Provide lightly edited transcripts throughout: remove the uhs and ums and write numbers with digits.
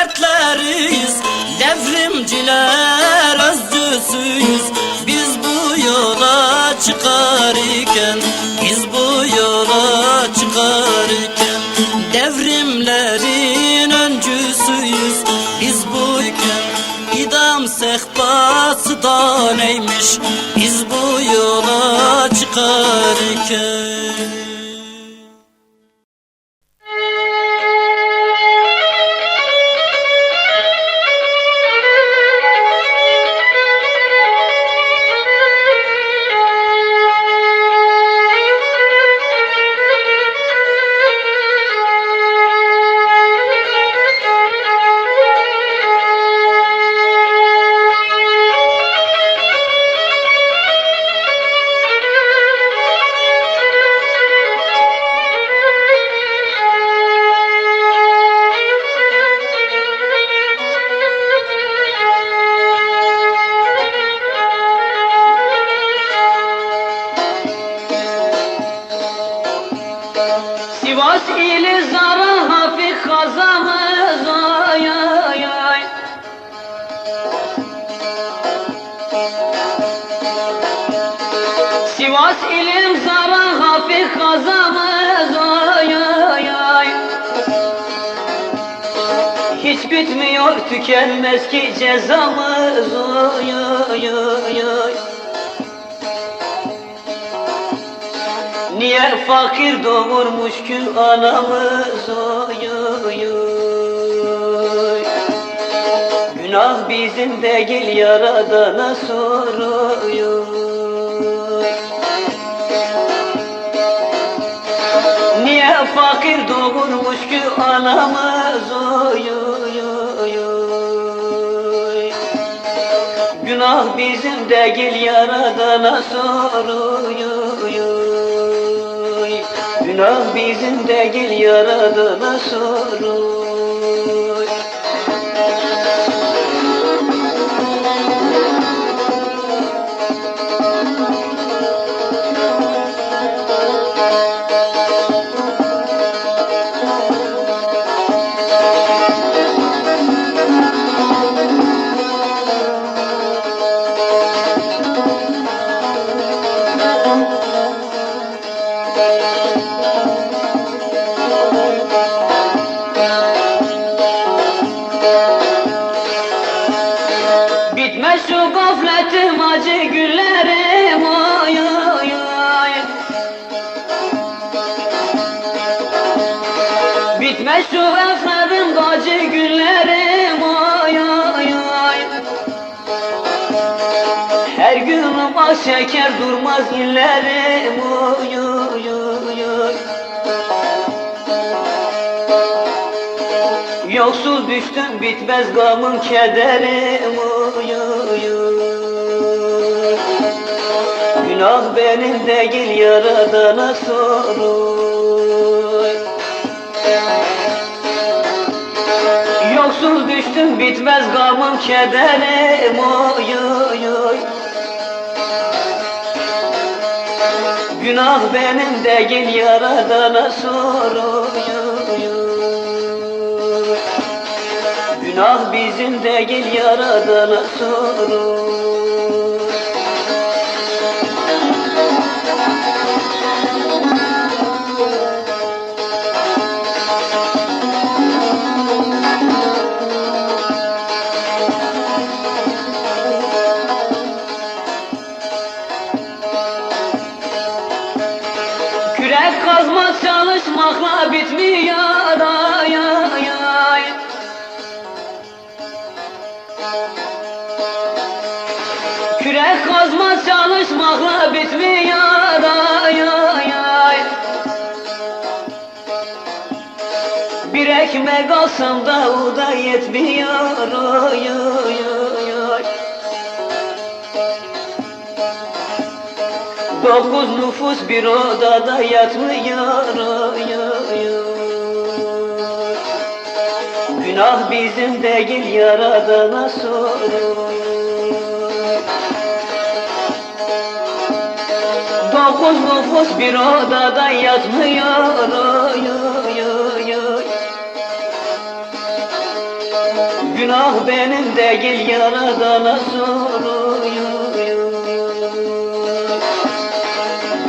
fertleriyiz, devrimciler özcüsüyüz. Biz bu yola çıkarken, biz bu yola çıkarken devrimlerin öncüsüyüz. Biz buyken idam sehpası da neymiş, biz bu yola çıkarken. Sivas ili zara hafif kazamız ay ay ay. Sivas ilim zara hafif kazamız ay ay ay. Hiç bitmiyor tükenmez ki cezamız ay ay ay ay. Niye fakir doğurmuş ki anamız oy oy oy. Günah bizim değil Yaradan'a soruyor. Niye fakir doğurmuş ki anamız oy oy oy oy. Günah bizim değil Yaradan'a soruyor. Günah bizim değil Yaradan'a sorun. Bitmez şu gafletim acı günlerim ay ay ay. Bitmez şu efendim acı günlerim ay ay ay. Her günüm az şeker durmaz illerim ay ay ay ay. Yoksul düştüm bitmez gamım kederim oy oy oy. Günah benim değil Yaradan'a sorun. Yoksul düştüm bitmez gamım kederim oy oy oy. Günah benim değil Yaradan'a sorun. Günah bizim değil Yaradan'a sorun. Kürek kazma çalışmakla bitmiyor ay ay ay. Kürek kazma çalışmakla bitmiyor ay ay ay. Bir ekmek alsam da o da yetmiyor ay ay ay ay. 9 nüfus bir odada yatmıyor ay ay ay. Günah bizim değil Yaradan'a sorun. 9 nüfus bir odada yatmıyor ay ay ay ay. Günah benim değil Yaradan'a soruyor.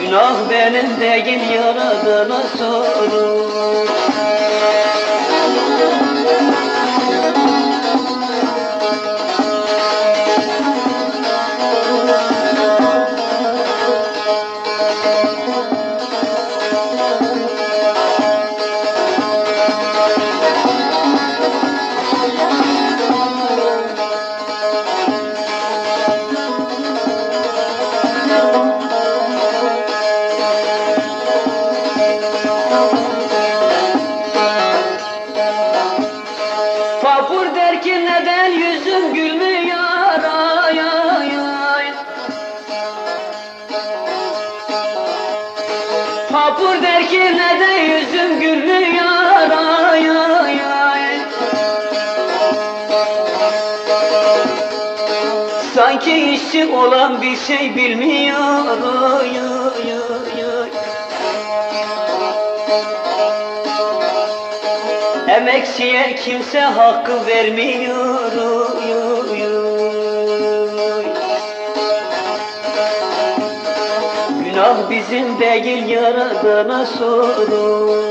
Günah benim değil Yaradan'a soruyor. Papur der ki neden yüzüm gülmüyor ay ay ay. Papur der ki neden yüzüm gülmüyor ay ay ay. Sanki işi olan bir şey bilmiyor ay ay ay ay. Emekçiye kimse hakkı vermiyor. Günah bizim değil Yaradan'a sorun.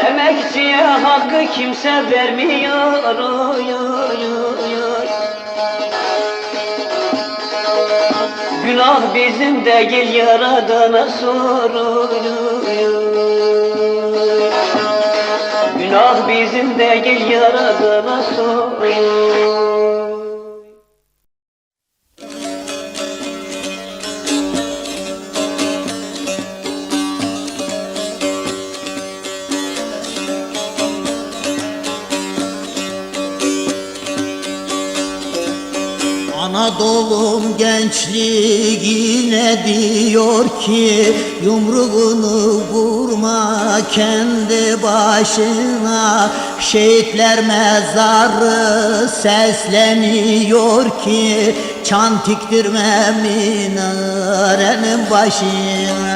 Emekçiye hakkı kimse vermiyor. Günah bizim değil Yaradan'a soruyor. Günah bizim değil Yaradan'a soruyor. Anadolu'm gençliğine diyor ki yumruğunu vurma kendi başına. Şehitler mezarı sesleniyor ki çan tiktirme minarenin başına.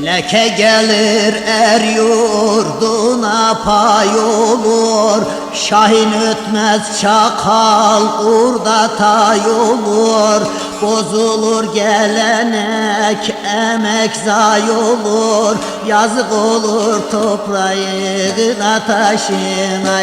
Leke gelir er yurduna pay olur, Şahin ötmez çakal urda tay olur. Bozulur gelenek emek zay olur, yazık olur toprağına taşına.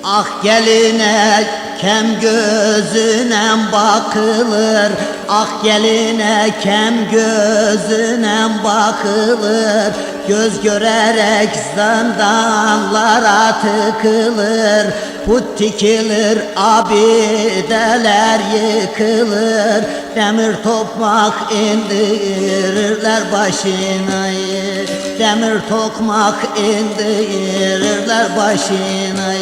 Ah geline kem gözüne bakılır, ah geline kem gözüne bakılır. Göz görerek zindanlara tıkılır, put dikilir abideler yıkılır. Demir tokmak indirirler başına, demir tokmak indirirler başına.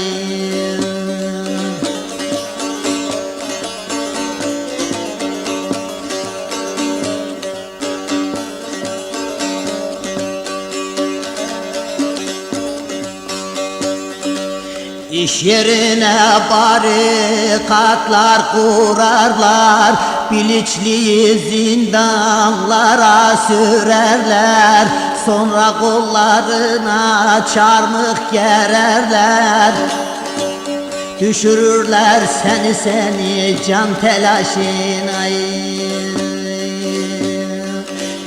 İş yerine barikatlar kurarlar, Biliçliyi zindanlara sürerler. Sonra kollarına çarmıh gererler, düşürürler seni can telaşına.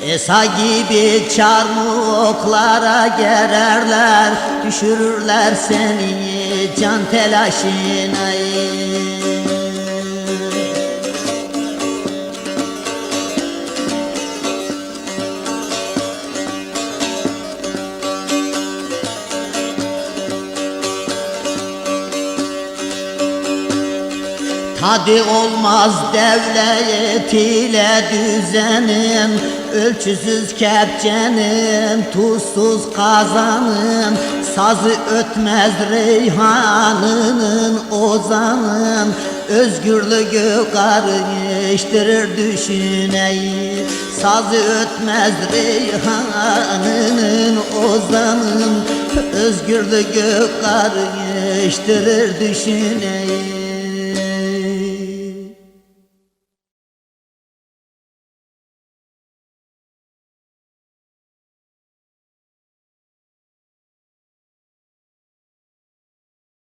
Esa gibi çarmıhlara gererler, düşürürler seni can telaşına. Tadı olmaz devlet ile düzenin, ölçüsüz kepçenin, tuzsuz kazanın, sazı ötmez reyhanının, ozanın, özgürlüğü karıştırır düşüneyi. Sazı ötmez reyhanının, ozanın, özgürlüğü karıştırır düşüneyi.